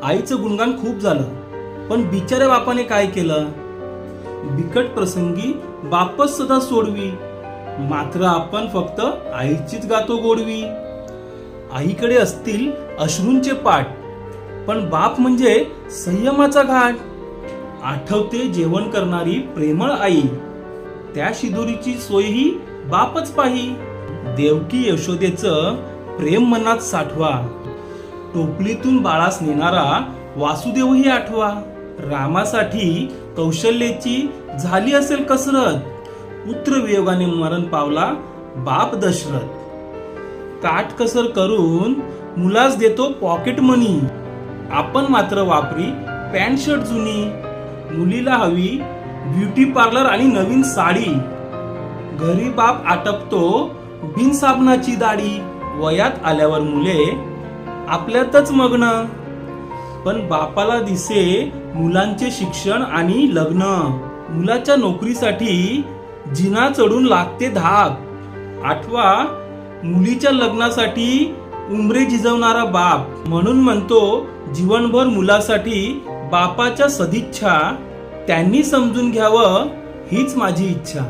आईचं गुणगान खूप झालं, पण बिचाऱ्या बापाने काय केलं? बिकट प्रसंगी बापच सदा सोडवी, मात्र आपण फक्त आईचीच गातो गोडवी. आईकडे असतील अश्रूंचे पाठ, पण बाप म्हणजे संयमाचा घाट. आठवते जेवण करणारी प्रेमळ आई, त्या शिदोरीची सोयही बापच पाही. देवकी यशोदेचं प्रेम मनात साठवा, टोपलीतून बाळास नेणारा वासुदेवही आठवा. रामासाठी कौशल्याची झाली असेल कसरत, पुत्र वियोगाने मरण पावला बाप दशरथ. काटकसर करून मुलास देतो पॉकेट मनी, आपण मात्र वापरी पॅन्ट शर्ट जुनी. मुलीला हवी ब्युटी पार्लर आणि नवीन साडी, घरी बाप आटपतो बिन साबणाची दाढी. वयात आल्यावर मुले आपल्यातच मग्न, पण बापाला दिसे मुलांचे शिक्षण आणि लग्न. मुलाच्या नोकरीसाठी जिना चढून लागते धाप, आठवा मुलीच्या लग्नासाठी उंबरे झिजवणारा बाप. म्हणून म्हणतो जीवनभर मुलासाठी बापाच्या सदिच्छा, त्यांनी समजून घ्यावं हीच माझी इच्छा.